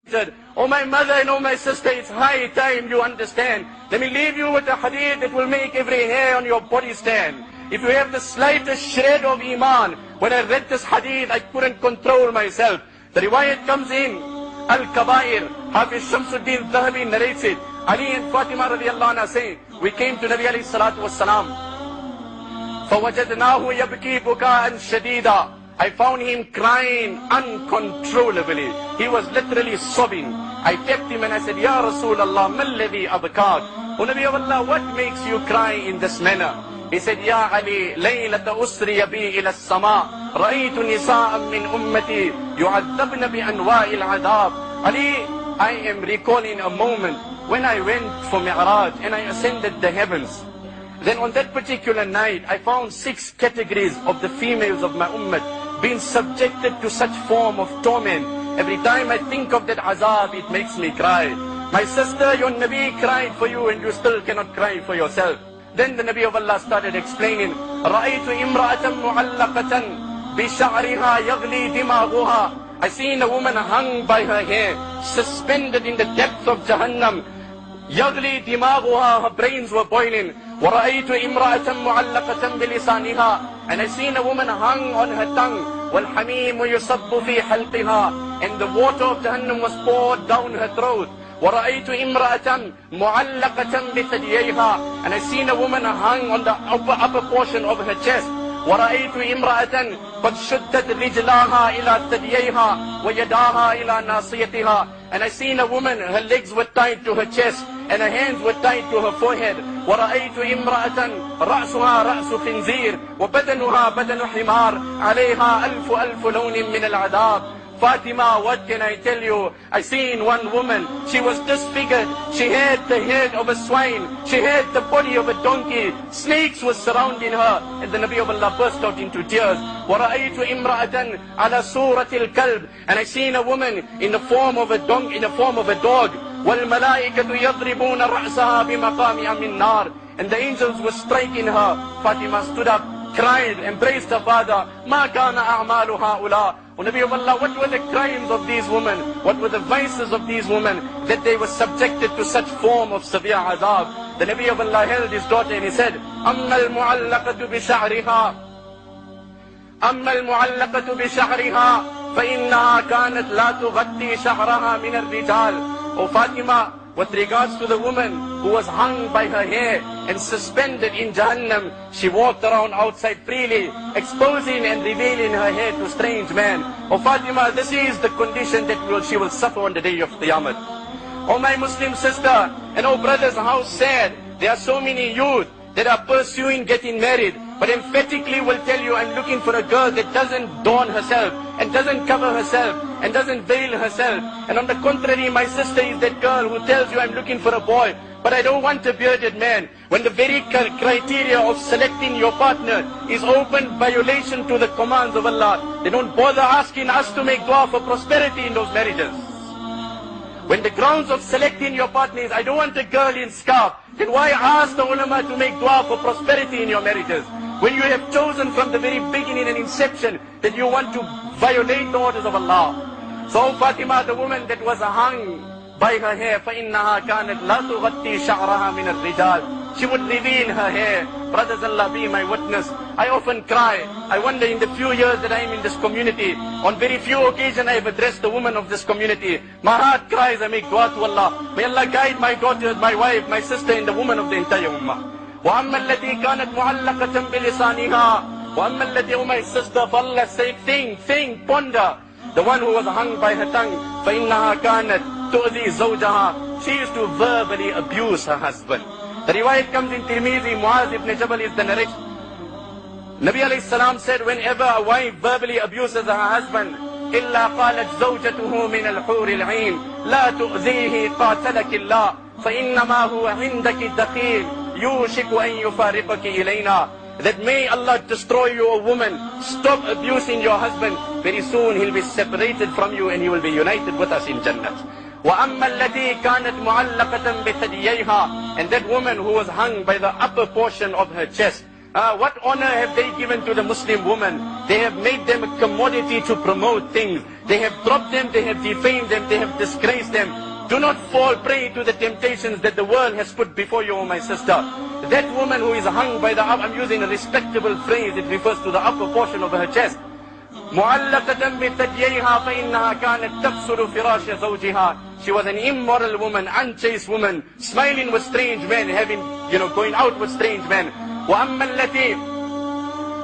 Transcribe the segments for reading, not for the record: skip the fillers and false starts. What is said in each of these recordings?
said, "Oh my mother and oh my sister, it's high time you understand. Let me leave you with a hadith that will make every hair on your body stand. If you have the slightest shred of iman," when I read this hadith, I couldn't control myself. The riwayat comes in, Al-Kabair, Hafiz Shamsuddin Zahabi narrates it. Ali and Fatima radiallahu anha say, we came to Nabi alayhi salatu wassalam. فَوَجَدْنَاهُ يَبْكِي بُكَاءً شَدِيدًا. I found him crying uncontrollably. He was literally sobbing. I kept him and I said, Ya Rasulullah, مَا الَّذِي أَبْكَاكَ? O Nabi of Allah, what makes you cry in this manner? He said, Ya Ali, لَيْلَةَ أُسْرِيَ بِي إِلَى السَّمَاءِ رَأَيْتُ نِسَاءً مِّنْ أُمَّتِي يُعَذَّبْنَ بِأَنْوَاءِ الْعَذَابِ. Ali, I am recalling a moment when I went for Mi'raj and I ascended the heavens. Then on that particular night, I found 6 categories of the females of my ummah being subjected to such form of torment. Every time I think of that azab, it makes me cry. My sister, your Nabi cried for you and you still cannot cry for yourself. Then the Nabi of Allah started explaining, رَأَيْتُ إِمْرَأَةً مُعَلَّقَةً بِشَعْرِهَا يَغْلِي دِمَاغُهَا. I seen a woman hung by her hair, suspended in the depths of Jahannam. يَغْلِي دِمَاغُهَا, her brains were boiling. وَرَأَيْتُ إِمْرَأَةً مُعَلَّقَةً بِلِسَانِهَا. And I seen a woman hung on her tongue. وَالْحَمِيمُ يُصَبُّ فِي حَلْقِهَا. And the water of Jahannam was poured down her throat. وَرَأَيْتُ إِمْرَأَةً مُعَلَّقَةً بِثَدْيَيْهَا. And I seen a woman hung on the upper portion of her chest. وَرَأَيْتُ إِمْرَأَةً قَدْ شُدَّتْ رِجْلَاهَا إِلَى ثَدْيَيْهَا وَيَدَاهَا إِلَى نَاصِيَتِهَا. And I seen a woman, her legs were tied to her chest and her hands were tied to her forehead. وَرَأَيْتُ إِمْرَأَةً رَأْسُهَا رَأْسُ خِنْزِيرٍ وَبَدَنُهَا بَدَنُ حِمَارٍ عَلَيْهَا أَلْفُ لَوْنٍ مِّنَ الْعَذَابِ. Fatima, what can I tell you? I seen one woman, she was disfigured. She had the head of a swine. She had the body of a donkey. Snakes were surrounding her. And the Nabi of Allah burst out into tears. وَرَأَيْتُ إِمْرَأَةً عَلَى سُورَةِ الْكَلْبِ. And I seen a woman in the form of a dog. وَالْمَلَائِكَةُ يَضْرِبُونَ رَأْسَهَا بِمَقَامِعَ مِنْ نَارٍ. And the angels were striking her. Fatima stood up, cried, embraced her father. مَا كَانَ أَعْمَالُ هَؤُلَاءِ. O Nabi of Allah, what were the crimes of these women? What were the vices of these women that they were subjected to such form of severe azab? The Nabi of Allah held his daughter and he said, أَمَّا الْمُعَلَّقَةُ بِشَعْرِهَا أَمَّا الْمُعَلَّقَةُ بِشَعْرِهَا فَإِنَّهَا كَانَتْ لَا تُغَطِّي شَعْرَهَا مِنَ الرِّجَالِ. O Fatima, with regards to the woman who was hung by her hair and suspended in Jahannam, she walked around outside freely, exposing and revealing her hair to strange men. O Fatima, this is the condition that she will suffer on the day of Qiyamah. O my Muslim sister, and O brothers, how sad. There are so many youth that are pursuing getting married, but emphatically will tell you, I'm looking for a girl that doesn't adorn herself, and doesn't cover herself, and doesn't veil herself. And on the contrary, my sister is that girl who tells you, I'm looking for a boy, but I don't want a bearded man. When the very criteria of selecting your partner is open violation to the commands of Allah, they don't bother asking us to make dua for prosperity in those marriages. When the grounds of selecting your partner is, I don't want a girl in scarf, then why ask the ulama to make dua for prosperity in your marriages? When you have chosen from the very beginning and inception that you want to violate the orders of Allah. So Fatima, the woman that was hung by her hair, فَإِنَّهَا كَانَتْ لَا تُغَطِّي شَعْرَهَا مِنَ الرِّجَالِ. She would reveal her hair. Brothers, Allah be my witness. I often cry. I wonder in the few years that I am in this community, on very few occasions I have addressed the women of this community. My heart cries, I make dua to Allah. May Allah guide my daughter, my wife, my sister, and the woman of the entire ummah. وَأَمَّا الَّتِي كَانَتْ مُعَلَّقَةً بِلِسَانِهَا. وَأَمَّا الَّتِي, oh my sister, for Allah's sake, think, ponder. The one who was hung by her tongue, فَإِنَّهَا كَانَتْ تُؤْذِي زَوْجَهَا. She used to verbally abuse her husband. The riwayat comes in Tirmidhi, Muaz ibn Jabal is the narration. Nabi alayhi salam said, whenever a wife verbally abuses her husband, إِلَّا قَالَتْ زَوْجَتُهُ مِنَ الْحُورِ الْعِينِ لَا تُؤْذِيهِ قَاتَلَكِ اللَّهِ فَإِنَّمَا هُوَ عِنْدَكِ الدَّخِيلِ يُوشِكُ أَن يُفَارِقَكِ إِلَيْنَا. That may Allah destroy you, O woman. Stop abusing your husband. Very soon he'll be separated from you and he will be united with us in Jannah. وَأَمَّا الَّتِي كَانَتْ مُعَلَّقَةً بِثَدْيَيْهَا. And that woman who was hung by the upper portion of her chest. What honor have they given to the Muslim woman? They have made them a commodity to promote things. They have dropped them, they have defamed them, they have disgraced them. Do not fall prey to the temptations that the world has put before you, O my sister. That woman who is hung by the I'm using a respectable phrase, it refers to the upper portion of her chest. مُعَلَّقَةً بِثَدْيَيْهَا فَإِنَّهَا كَانَتْ تَفْسُرُ فِرَاشَ زَوْجِهَا. She was an immoral woman, unchaste woman, smiling with strange men, going out with strange men. وَأَمَّا الَّتِي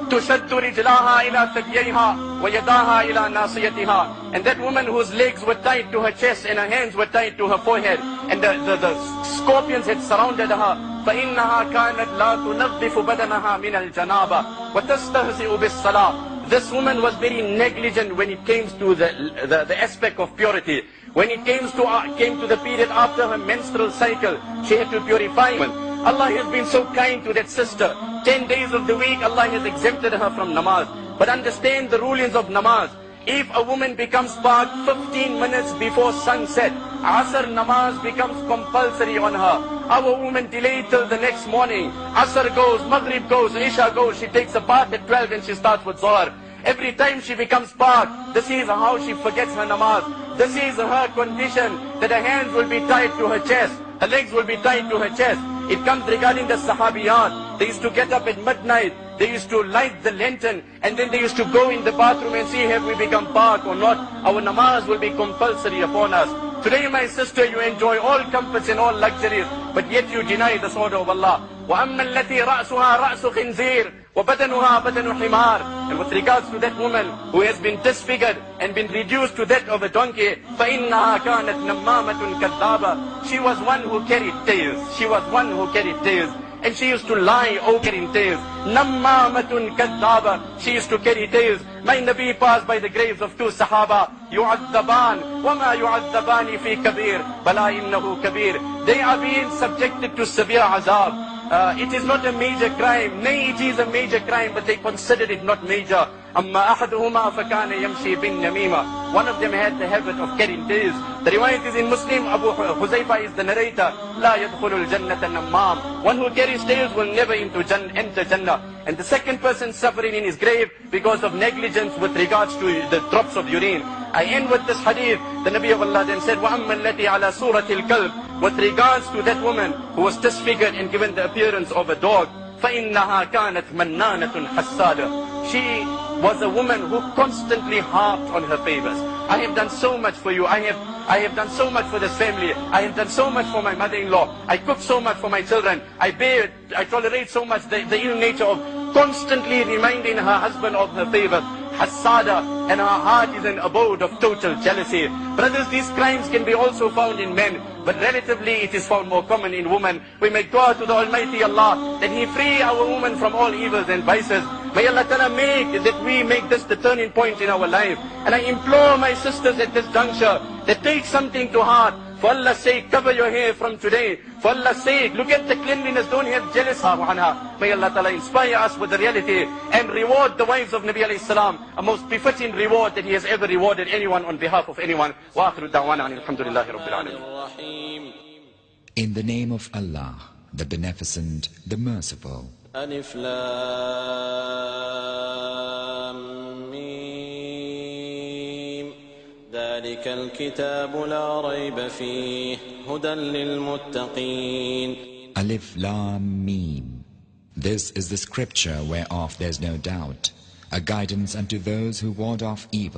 تشد رجلاها إلى ثدييها ويداها إلى ناصيتها. And that woman whose legs were tied to her chest and her hands were tied to her forehead, and the scorpions had surrounded her. فإنها كانت لا تنظف بدنها من الجنابة وتستهزئ بالصلاة. This woman was very negligent when it came to the aspect of purity. When it came to the period after her menstrual cycle, she had to purify. Allah has been so kind to that sister. 10 days of the week, Allah has exempted her from namaz. But understand the rulings of namaz. If a woman becomes part 15 minutes before sunset, Asr namaz becomes compulsory on her. Our woman delayed till the next morning. Asr goes, Maghrib goes, Isha goes. She takes a bath at 12 and she starts with Zohar. Every time she becomes part, this is how she forgets her namaz. This is her condition, that her hands will be tied to her chest. Her legs will be tied to her chest. It comes regarding the Sahabiyat. They used to get up at midnight. They used to light the lantern. And then they used to go in the bathroom and see have we become pak or not. Our namaz will be compulsory upon us. Today, my sister, you enjoy all comforts and all luxuries, but yet you deny the order of Allah. وَأَمَّا الَّتِي رَأْسُهَا رَأْسُ خِنْزِيرٍ وَبَدَنُهَا بَدَنُ حِمَارٍ. And with regards to that woman who has been disfigured and been reduced to that of a donkey, فَإِنَّهَا كَانَتْ نَمَّامَةٌ كَذَّابَةٌ. She was one who carried tales. She was one who carried tales. And she used to lie over in tales. Nammamatun kadhaba. She used to carry tales. My Nabi passed by the graves of two Sahaba. Yu'addaban. Wama yu'addabani fi kabir. Bala innahu kabir. They are being subjected to severe azab. It is not a major crime. Nay, it is a major crime, but they considered it not major. Amma ahaduhuma fakana yamshi bin namima. One of them had the habit of carrying tales. The riwayat is in Muslim. Abu Huzaifa is the narrator. La yadkhulul jannata nammam. One who carries tales will never enter Jannah. And the second person suffering in his grave because of negligence with regards to the drops of urine. I end with this hadith. The Nabi of Allah then said, وَأَمَّا الَّتِي عَلَى سُورَةِ الْكَلْبِ. With regards to that woman who was disfigured and given the appearance of a dog, فَإِنَّهَا كَانَتْ مَنَّانَةٌ حَسَّادَةٌ. She was a woman who constantly harped on her favors. I have done so much for you. I have done so much for this family. I have done so much for my mother-in-law. I cook so much for my children. I tolerate so much the ill nature of constantly reminding her husband of her favors. Hassada, and her heart is an abode of total jealousy. Brothers, these crimes can be also found in men, but relatively it is found more common in women. We make dua to the Almighty Allah that He free our women from all evils and vices. May Allah Ta'ala make that we make this the turning point in our life. And I implore my sisters at this juncture that take something to heart. For Allah's sake, cover your hair from today. For Allah's sake, look at the cleanliness. Don't have jealousy anha. May Allah Ta'ala inspire us with the reality and reward the wives of Nabi alayhi salam, a most befitting reward that He has ever rewarded anyone on behalf of anyone. Wa akhiru da'wana alhamdulillahi rabbil alameen. In the name of Allah, the Beneficent, the Merciful. Alif Lam Mim. ذلك الكتاب لا ريب فيه هدى للمتقين. Alif Lam Mim. This is the scripture whereof there is no doubt, a guidance unto those who ward off evil.